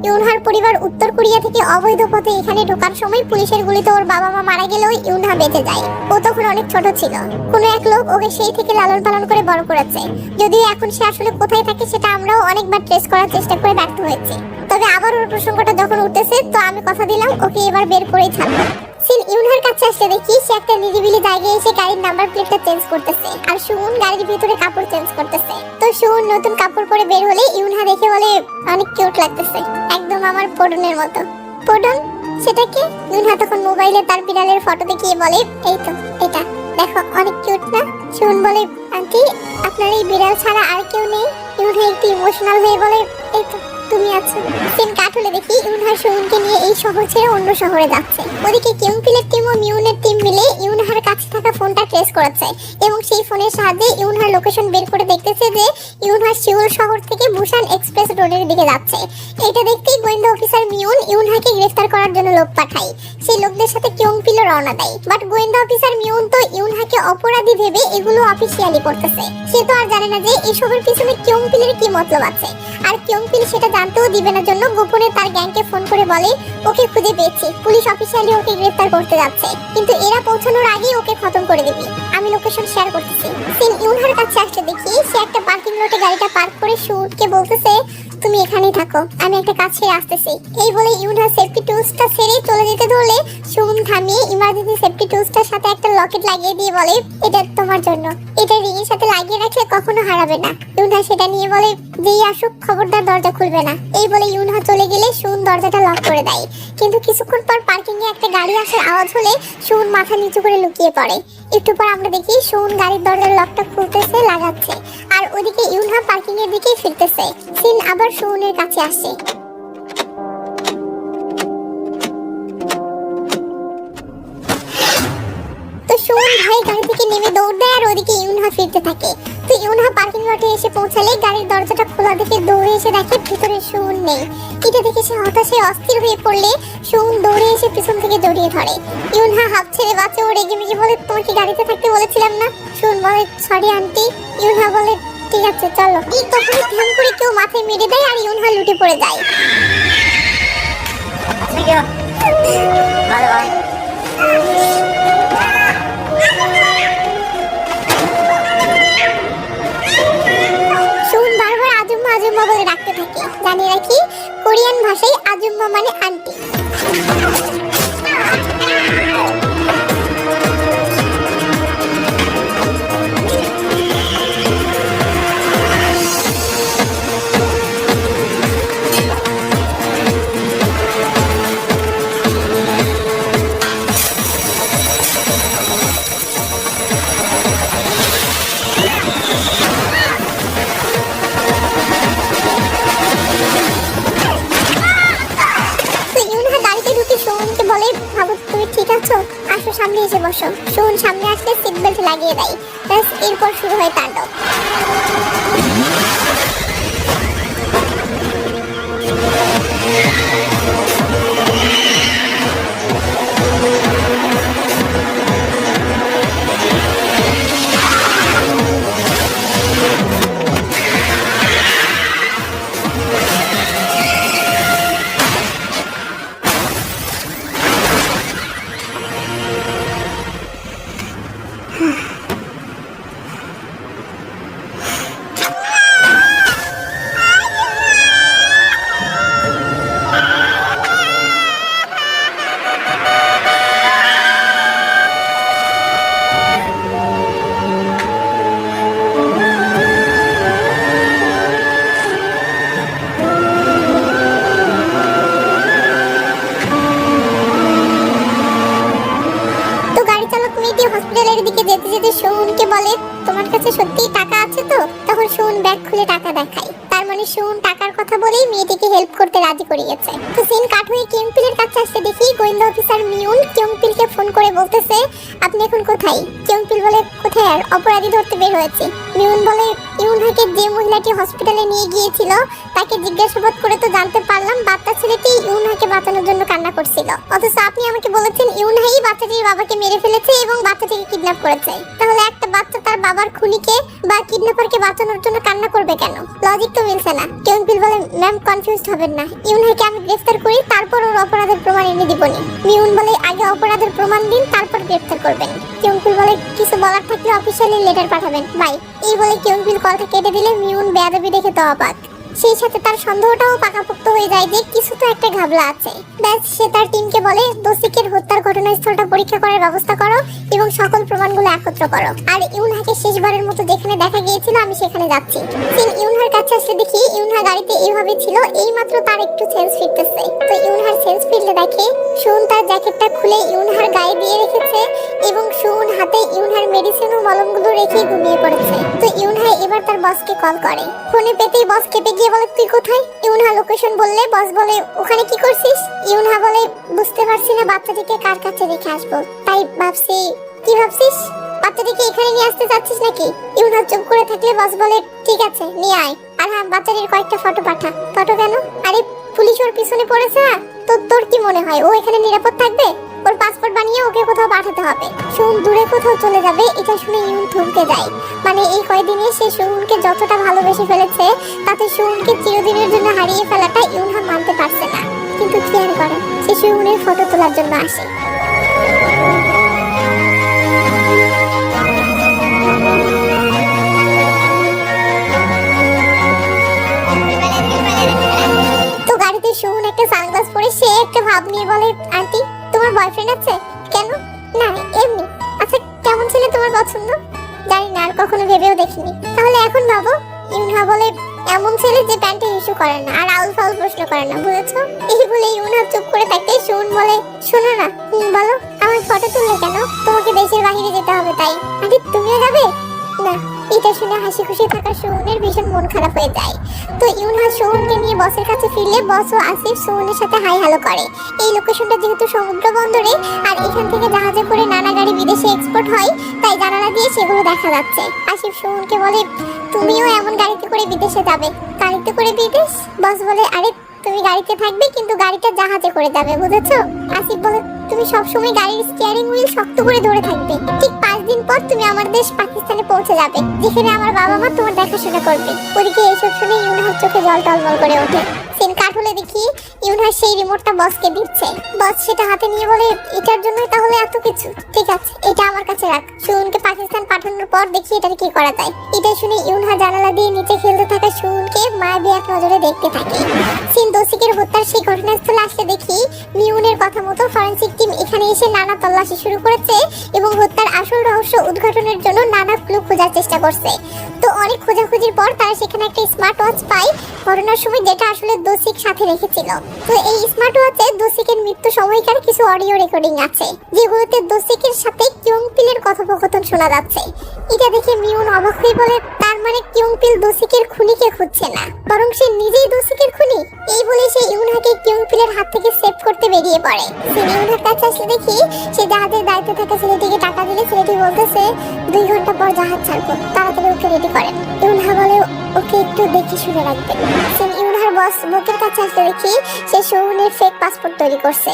ইউনহার পরিবার উত্তর কোরিয়া থেকে অবৈধ পথে এখানে ঢোকার সময় পুলিশের গুলিতে ওর বাবা মা মারা গেলেও ইউনহা বেঁচে যায়। ও তখন অনেক ছোট ছিল, কোনো এক লোক ওকে সেই থেকে লালন পালন করে বড় করেছে। যদিও এখন সে আসলে কোথায় থাকে সেটা আমরাও অনেকবার ট্রেস করার চেষ্টা করে ব্যর্থ হয়েছি, তবে আবার ওর প্রসঙ্গটা যখন উঠতেছে তো আমি কথা দিলাম ওকে এবার বের করেই ছাড়বো। সিন ইউনহার কাছে আসলে দেখি সে একটা নিরিবিলি জায়গায় এসে গাড়ির নাম্বার প্লেটটা চেঞ্জ করতেছে, আর সুমন গাড়ির ভিতরে কাপড় চেঞ্জ করতেছে। তো সুমন নতুন কাপড় পরে বের হলে ইউনহা দেখে বলে, অনেক কিউট লাগতেছে, একদম আমার পডনের মতো। পডন? সেটা কি? ইউনহা তখন মোবাইলে তার বিড়ালের ফটো দেখিয়ে বলে, এই তো এটা দেখো, অনেক কিউট না? সুমন বলে, আন্টি আপনার এই বিড়াল ছাড়া আর কেউ নেই? ইউনহা একটু ইমোশনাল হয়ে বলে, এই তো তুমি আছো। সিন কাট হলে দেখি ইউনহা সুমনকে নিয়ে এই শহর ছেড়ে অন্য শহরে যাচ্ছে। ওদিকে কিয়ংপিলের টিম ও মিউনের টিম মিলে ইউনহার কাছে থাকা ফোনটা ট্রেস করেছে এবং সেই ফোনের সাহায্যে ইউনহার লোকেশন বের করে দেখতেছে যে ইউনহা সিউল শহর থেকে বুসান এক্সপ্রেস রোডের দিকে যাচ্ছে। এটা দেখতেই গোয়েন্দা অফিসার মিউন ইউনহাকে গ্রেফতার করার জন্য লোক পাঠায়। সেই লোকদের সাথে কিয়ংপিলও রওনা দেয়, বাট গোয়েন্দা অফিসার মিউন তো ইউনহাকে অপরাধী ভেবে এগুলো অফিসিয়ালি করতেছে। সে তো আর জানে না যে এসবের পিছনে কিয়ংপিলের কি মতলব আছে, আর কিয়ংপিল সেটা জানতেও দিবে না জন্য গোপনে তার গ্যাংকে ফোন করে বলে ওকে খুঁজে পেয়েছি, পুলিশ অফিসিয়ালি ওকে গ্রেফতার করতে যাচ্ছে, কিন্তু এরা পৌঁছানোর আগেই ওকে খতম করে দিবি। আমি লোকেশন শেয়ার করতেছি। সিন ইউনহার কাছে আসতে দেখি সে একটা পার্কিং লটে গাড়িটা পার্ক করে শুনকে বলতেছে তুমি এখানেই থাকো, আমি একটা কাজ ছেড়ে আসতেছি। এই বলে ইউনহা সেফটি টুলসটা ছেড়ে চলে যেতে ধরলে শুন থামিয়ে ইমার্জেন্সি সেফটি টুলসটার সাথে একটা লকেট লাগিয়ে দিয়ে বলে এটা তোমার জন্য, এটা রিং এর সাথে লাগিয়ে রাখলে কখনো হারাবে না। ইউনহা সেটা নিয়ে বলে যেই আসুক খবরদার দরজা খুলবে না। এই বলে ইউনহা চলে গেলে শুন দরজাটা লক করে দেয়, কিন্তু কিছুক্ষণ পর পার্কিং এ একটা গাড়ি আসার আওয়াজ হলে শুন মাথা নিচু করে লুকিয়ে পড়ে। একটু পর আমরা দেখি শুন গাড়ির দরজার লকটা খুলতেছে, লাগাচ্ছে, আর ওদিকে ইউনহা পার্কিং এর দিকে ফিরতেছে। সিন আবার শুনের কাছে আসে। তো শুন ভাই গাড়ি থেকে নেমে দৌড় দেয় আর ওদিকে ইউনহা ফিরতে থাকে। তো ইউনহা পার্কিং লটে এসে পৌঁছালে গাড়ির দরজাটা খোলা দেখে দৌড়ে এসে দেখে ভিতরে শুন নেই। এটা দেখে সে হতাশে অস্থির হয়ে পড়লে শুন দৌড়ে এসে পিছন থেকে জড়িয়ে ধরে। ইউনহা হাফ ছেড়ে বাঁচে ও রেগে মেগে বলে তোমাকে গাড়িতে থাকতে বলেছিলাম না। শুন বলে সরি আন্টি। ইউনহা বলে ঠিক আছে চলো। এই তখন ধ্যান করে কেউ মাথায় মেরে দেয় আর ইউনহা লুটে পড়ে যায়। শুন বারবার আজুম্মা আজুম্মা বলে ডাকতে থাকে। জানিয়ে রাখি কোরিয়ান ভাষায় আজুম্মা মানে আন্টি। সামনে এসে বসো। শুন সামনে আসলে সিট বেল্ট লাগিয়ে দেয়। ব্যাস এরপর শুরু হয় তাণ্ডব। হসপিটালের দিকে যেতে যেতে শুনকে বলে তোমার কাছে সত্যিই টাকা আছে তো? তখন শুন ব্যাগ খুলে টাকা দেখায়। তার মানে শুন টাকার কথা বলেই মেয়েটিকে হেল্প করতে রাজি করিয়েছে। তো সিন কাট হয়ে কিংপিলের কাছে আসতে দেখি গোয়েন্দা অফিসার মিউন কিংপিলকে ফোন করে বলতেছে আপনি এখন কোথায়? কিংপিল বলে কোথায় আর, অপরাধী ধরতে বের হয়েছে। মিউন বলে ইউনহাকে যে মহিলাটি হসপিটালে নিয়ে গিয়েছিল তাকে জিজ্ঞাসাবাদ করে তো জানতে পারলাম বাচ্চা ছেলেটি ইউনহাকে বাঁচানোর জন্য কান্না করছিল, অথচ আপনি আমাকে বলেছেন ইউনহাই বাচ্চাটির বাবাকে মেরে ফেলেছে এবং বাচ্চাটিকে কিডন্যাপ করেছে। তাহলে একটা বাচ্চা তার বাবার খুনিকে বা কিডন্যাপারকে বাঁচানোর জন্য কান্না করবে কেন? লজিক তো মিলছে না। কিংপিল বলে ম্যাম কনফিউজড হবেন না, ইউনহাকে আমি গ্রেফতার করি তারপর ওর অপরাধের প্রমাণ এনে দিবনি। মিউন বলে আগে অপরাধের প্রমাণ দিন তারপর গ্রেফতার করবেন। কিংপিল বলে কিছু বলার থাকলে অফিশিয়ালি লেটার পাঠাবেন, বাই। এই বলে কিংপিল কলটা কেটে দিলে মিউন বেয়াদবি দেখে তো অবাক। সেই সাথে তার সন্দেহটাও পাকাপোক্ত হয়ে যায় যে কিছু তো একটা ঘাবলা আছে। ব্যাস সে তার টিমকে বলে দোষীকের হত্যার ঘটনাস্থলটা পরীক্ষা করার ব্যবস্থা করো এবং সকল প্রমাণগুলো একত্র করো, আর ইউনহাকে শেষবারের মতো যেখানে দেখা গিয়েছিল আমি সেখানে যাচ্ছি। সিন ইউনহার কাছে আসলে দেখি ইউনহা গাড়িতে এইভাবে ছিল, এইমাত্র তার একটু সেন্স ফিরতেছে। তো ইউনহার সেন্স ফিরলে দেখে শুন তার জ্যাকেটটা খুলে ইউনহার গায়ে দিয়ে রেখেছে এবং শুন হাতে ইউনহার মেডিসিন ও মলমগুলো রেখে ঘুমিয়ে পড়েছে। তো ইউনহা এবার তার বসকে কল করে। ফোনে পেতেই বস কেঁপে গিয়ে বলে তুই কোথায়? ইউনহা লোকেশন বললে বস বলে ওখানে কি করছিস? ইউনহা বলে বুঝতে পারছি না বাচ্চাটিকে কার কাছে রেখে আসবো, তাই ভাবছি। কি ভাবছিস? বাচ্চাটিকে এখানে নিয়ে আসতে চাচ্ছিস নাকি? ইউনহা চুপ করে থাকলে বস বলে ঠিক আছে নিয়ে আয়, আর হ্যাঁ বাচ্চাটির কয়েকটা ফটো পাঠা। ফটো কেন? আরে পুলিশ ওর পিছনে পড়েছে না, তো তোর কি মনে হয় ও এখানে নিরাপদ থাকবে? ওর পাসপোর্ট বানিয়ে ওকে কোথাও পাঠাতে হবে। সুমন দূরে কোথাও চলে যাবে এটা শুনে ইউন থমকে যায়। মানে এই কয়দিনে সে সুমনকে যতটা ভালোবেসে ফেলেছে তাতে সুমনকে চিরদিনের জন্য হারিয়ে ফেলাটা ইউনহা মানতে পারছে না। কিন্তু কি আর করে, সে সুমনের ফটো তোলার জন্য আসে। সুমন একটা সানগ্লাস পরে সে একটা ভাব নিয়ে বলে, আন্টি তোমার বয়ফ্রেন্ড আছে? কেন? না এমনি। আচ্ছা কেমন ছেলে তোমার পছন্দ? জানি না, আর কখনো ভেবেও দেখিনি। তাহলে এখন ভাবো। ইউনহা বলে, এমন ছেলে যে প্যান্টে ইস্যু করে না আর আউল ফাউল প্রশ্ন করে না, বুঝেছো? এই বলে ইউনহা চুপ করে থাকে। সুমন বলে, শোনো না, বলো আমার ফটো তুললে কেন? তোমাকে দেশের বাইরে যেতে হবে তাই। আন্টি তুমিও যাবে? না। এটা শুনে হাসি খুশি থাকা সুমনের ভীষণ মন খারাপ হয়ে যায়। তো ইউনহা সুমনকে নিয়ে বসের কাছে ফিরলে বস ও আসিফ সুমনের সাথে হাই হ্যালো করে। এই লোকেশনটা যেহেতু সমুদ্র বন্দরে আর এখান থেকে জাহাজে করে নানা গাড়ি বিদেশে এক্সপোর্ট হয়, তাই জানালা দিয়ে সেগুলো দেখা যাচ্ছে। আসিফ সুমনকে বলে, তুমিও এমন গাড়িতে করে বিদেশে যাবে? গাড়িতে করে বিদেশ? বস বলে, আরে তুমি গাড়িতে থাকবে কিন্তু গাড়িটা জাহাজে করে যাবে, বুঝেছো? আসিফ বলে, তুমি সবসময় গাড়ির স্টিয়ারিং হুইল শক্ত করে ধরে থাকবে। ঠিক 5 দিন পর তুমি আমার দেশ পাকিস্তানে পৌঁছে যাবে, যেখানে আমার বাবা মা তোমার দেখাশোনা করবে। ওদিকে এইসব শুনে ইউনহার চোখে জল টলমল করে ওঠে। সিন কাট হলে দেখি ইউনহা সেই রিমোটটা বসকে দিচ্ছে। বস সেটা হাতে নিয়ে বলে, এটার জন্যই তাহলে এত কিছু? ঠিক আছে, এটা আমার কাছে রাখ। সুমনকে পাকিস্তান পাঠানোর পর দেখি এটার কি করা যায়। এটা শুনে ইউনহা জানালা দিয়ে নিচে খেলতে থাকা সুমনকে মায়াবী এক নজরে দেখতে থাকে। সিন দোষিকের হত্যার সেই ঘটনাস্থলে আসলে দেখি মিউনের কথা মতো ফরেনসিক টিম এখানে এসে নানা তল্লাশি শুরু করেছে এবং হত্যার আসল রহস্য উদ্ঘাটনের জন্য নানা ক্লু খোঁজার চেষ্টা করছে। তো অনেক খোঁজাখুঁজির পর তারা সেখানে একটা স্মার্ট ওয়াচ পায় ঘটনার সময়, যেটা আসলে দোষিক সাথে রেখেছিল। তো এই স্মার্ট ওয়াচে দোষিকের মৃত্যু সময়কার কিছু অডিও রেকর্ডিং আছে, যেগুলোতে দোষিকের সাথে কিয়ংপিলের কথোপকথন শোনা যাচ্ছে। এটা দেখে মিউন অবাক হয়ে বলে, তার মানে কিয়ংপিল দোষিকের খুনিকে খুঁজছে না, বরং সে নিজেই দোষিকের খুনি। এই বলে সে ইউনহাকে কিয়ংপিলের হাত থেকে সেভ করতে বেরিয়ে পড়ে। সে ইউনহার কাছে আসলে দেখি সে জাহাজের দায়িত্বে থাকা ছেলেটিকে টাকা দিলে ছেলেটি বলতেছে 2 ঘন্টা পর জাহাজ ছাড়বো, তাড়াতাড়ি ওকে রেডি করেন। ইউনহা বলে, ওকে একটু দেখে শুনে রাখবেন। সে ইউনহার বস বুকের কাছে আসলে দেখি সে সুমনের ফেক পাসপোর্ট তৈরি করছে।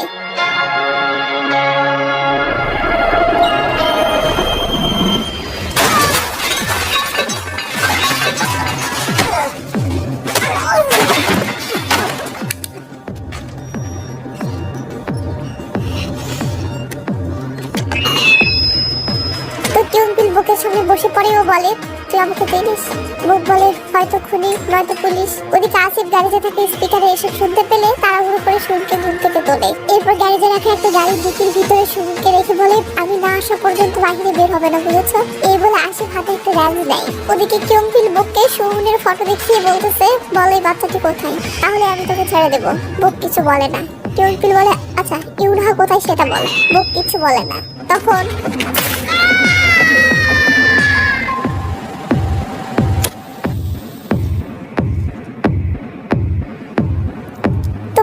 বুকের সামনে বসে পড়ে ও বলে, তুই আমাকে চিনিস? বুক বলে, হয়তো খুনি নয়তো পুলিশ। ওদিকে আসিফ গ্যারেজে থাকে স্পিকারে এসে শুনতে পেলে তাড়াহুড়ো করে সুমনকে ঘুম থেকে তোলে। এরপর গ্যারেজে রাখা একটা গাড়ির ডিকির ভিতরে সুমনকে রেখে বলে, আমি না আসা পর্যন্ত বাহিরে বের হবে না, বুঝেছো? এই বলে আসিফ হাতে একটা র্যাঞ্জ দেয়। ওদিকে কিয়ংপিল বুককে সুমনের ফটো দেখিয়ে বলতেছে, বল এই বাচ্চাটি কোথায়, তাহলে আমি তোকে ছেড়ে দেবো। বুক কিছু বলে না। কিয়ংপিল বলে, আচ্ছা ইউনহা কোথায় সেটা বল। বুক কিছু বলে না। তখন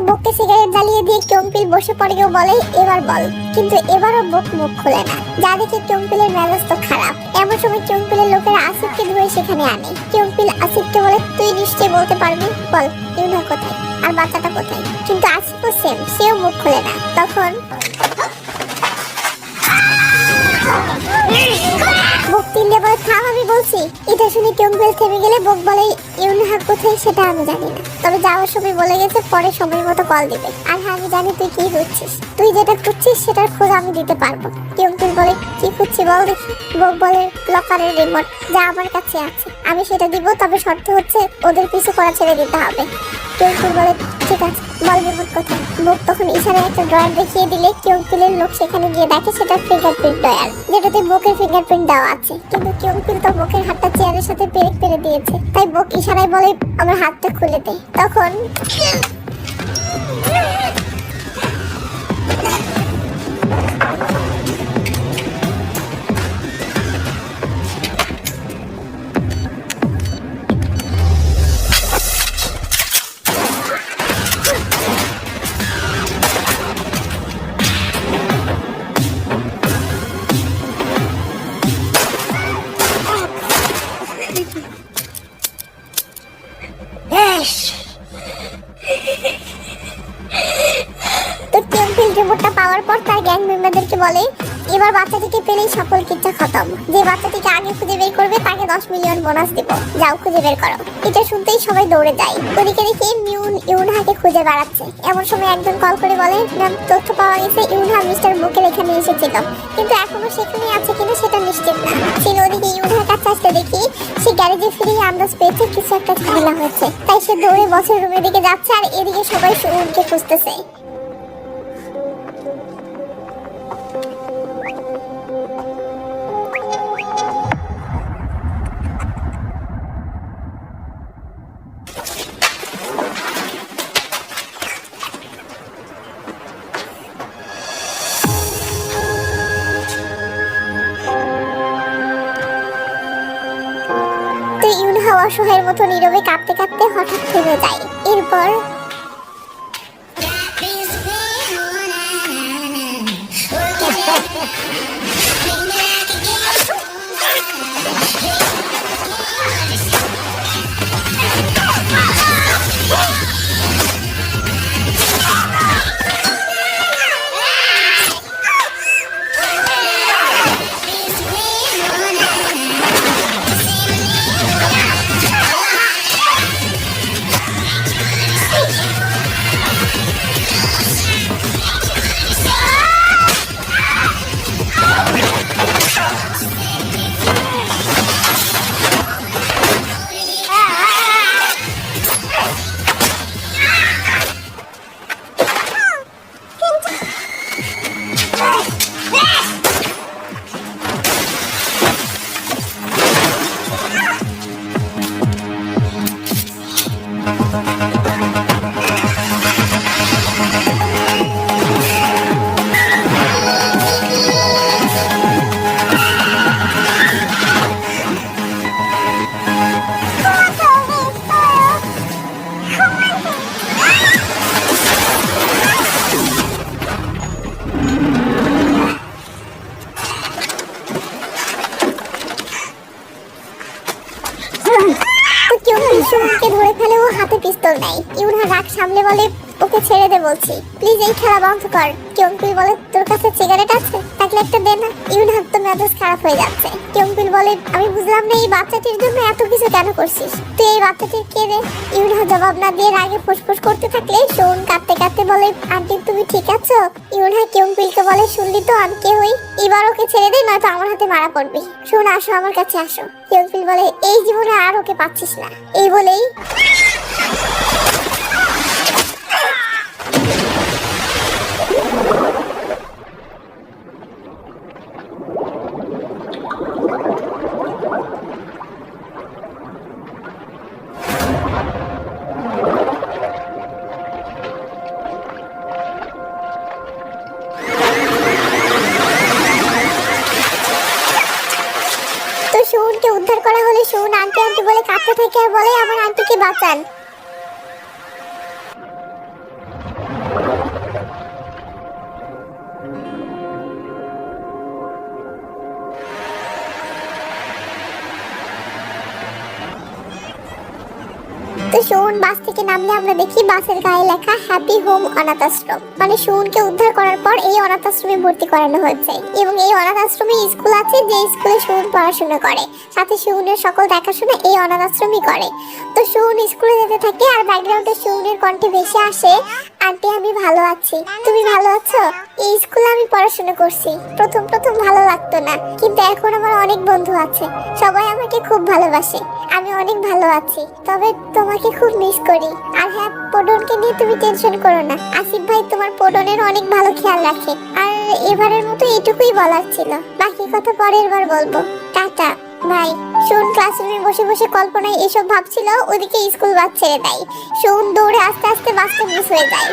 বুককে সিগারেট জ্বালিয়ে দিয়ে কিয়ংপিল বসে পড়ে ও বলে, এবার বল। কিন্তু এবারও বুক মুখ খোলে না। যা দেখে কিয়ংপিলের মেজাজ তো খারাপ। এমন সময় কিয়ংপিলের লোকেরা আসিফকে ধরে সেখানে আনে। কিয়ংপিল আসিফকে বলে, তুই নিশ্চয়ই বলতে পারবি, বল ইউনহা কোথায় আর বাচ্চাটা কোথায়। কিন্তু আসিফও সেম, সেও মুখ খোলে না। তখন বুক তিনটে বলে, থাম আমি বলছি। এটা শুনে কিয়ংপিল থেমে গেলে বুক বলে, ইউনহা কোথায় সেটা আমি জানি না, তবে যাওয়ার সময় বলে গেছে পরে সময় মতো কল দিবে। আর হ্যাঁ আমি জানি তুই কি খুঁজছিস, তুই যেটা খুঁজছিস সেটার খোঁজ আমি দিতে পারবো। কিয়ংপিল বলে, কি খুঁজছি বল দেখি। বুক বলে, লকারের রিমোট, যা আমার কাছে আছে আমি সেটা দিব, তবে শর্ত হচ্ছে ওদের পিছু করা ছেড়ে দিতে হবে। কিয়ংপিল বলে, ঠিক আছে বল রিমোট কোথায়। বুক তখন ইশারায় একটা ড্রয়ার দেখিয়ে দিলে কিয়ংপিলের লোক সেখানে গিয়ে দেখে সেটা ফিঙ্গারপ্রিন্ট ড্রয়ার, যেটাতে বুকের ফিঙ্গারপ্রিন্ট দেওয়া আছে। কিন্তু কিয়ংপিল তো বুকের হাতটা চেয়ারের সাথে পেরেক পেরে দিয়েছে, তাই বুক ইশারায় বলে, আমার হাতটা খুলে দে। তখন এরপর তার গ্যাং মেম্বারদেরকে বলে এবার বাচ্চাটিকে পেলেই সকল কিচ্ছা খতম, যে বাচ্চাটিকে আগে খুঁজে বের করবে তাকে 10 মিলিয়ন বোনাস দিব, যাও খুঁজে বের করো। এটা শুনতেই সবাই দৌড়ে যায়। ওদিকে দেখি মিউন ইউনহাকে খুঁজে বেড়াচ্ছে। এমন সময় একজন কল করে বলে ম্যাম তথ্য পাওয়া গেছে ইউনহা মিস্টার বুকের এখানে এসেছিল, কিন্তু এখনো সেখানে আছে কিনা সেটা নিশ্চিত না। সে ওদিকে ইউনহার কাছে আসতে দেখি সে গ্যারেজে ফিরে আন্দাজ পেয়েছে কিছু একটা ঝামেলা হয়েছে, তাই সে দৌড়ে বসের রুমের দিকে যাচ্ছে আর এদিকে সবাই সুউনকে খুঁজতেছে। ইউনহা অসহায়ের মতো নীরবে কাঁপতে কাঁপতে হঠাৎ থেমে যায়। এরপর সুমনকে ধরে ফেলে ও হাতে পিস্তল নেয়। ইউনহা রাগ সামলে বলে ওকে ছেড়ে দে বলছি, প্লিজ এই খেলা বন্ধ কর। কিয়ংপিল বলে তোর কাছে সিগারেট আছে, থাকলে একটা দে না। ইউনহার তো মেজাজ খারাপ হয়ে যাচ্ছে। কিয়ংপিল বলে আমি বুঝলাম না এই বাচ্চাটির জন্য এত কিছু কেন করছিস, তুই এই বাচ্চাটির কে রে? ইউনহা জবাব না দিয়ে রাগে ফুসফুস করতে থাকলে সুমন কাঁদতে কাঁদতে বলে আন্টি তুমি ঠিক আছো? ইউনহা কিয়ংপিলকে বলে শুনলি তো আমি কে হই, এবার ওকে ছেড়ে দে নয়তো আমার হাতে মারা পড়বি। শোন আসো আমার কাছে আসো। কিয়ংপিল বলে এই জীবনে আর ওকে পাচ্ছিস না। এই বলেই সুমনকে উদ্ধার করা হলে সুমন আন্টি আন্টি বলে কাঁদতে থাকে আর বলে আমার আন্টিকে বাঁচান। তো সুমন বাস থেকে নামলে আমরা দেখি বাসের গায়ে লেখা হ্যাপি হোম অনাথ আশ্রম, মানে সুমনকে উদ্ধার করার পর এই অনাথ আশ্রমে ভর্তি করানো হয়েছে এবং এই অনাথ আশ্রমে স্কুল আছে যে স্কুলে সুমন পড়াশোনা করে, সাথে সুমনের সকল দেখাশোনা এই অনাথ আশ্রমই করে। তো সুমন স্কুলে যেতে থাকে আর ব্যাকগ্রাউন্ডে সুমনের কণ্ঠে ভেসে আসে আন্টি আমি ভালো আছি, তুমি ভালো আছো? এই স্কুলে আমি পড়াশোনা করছি, প্রথম প্রথম ভালো লাগতো না, কিন্তু এখন আমার অনেক বন্ধু আছে, সবাই আমাকে খুব ভালোবাসে, আমি অনেক ভালো আছি, তবে তোমাকে খুব মিস করি। আর হ্যাঁ পডনকে নিয়ে তুমি টেনশন করো না, আসিফ ভাই তোমার পডনের অনেক ভালো খেয়াল রাখে। আর এবারের মতো এটুকুই বলার ছিল, বাকি কথা পরের বার বলবো, টাটা ভাই। সুমন ক্লাসরুমে বসে বসে কল্পনায় এসব ভাবছিল, ওদিকে স্কুল বাস ছেড়ে দেয়। সুমন দৌড়ে আস্তে আস্তে বাসটা মিস হয়ে যায়।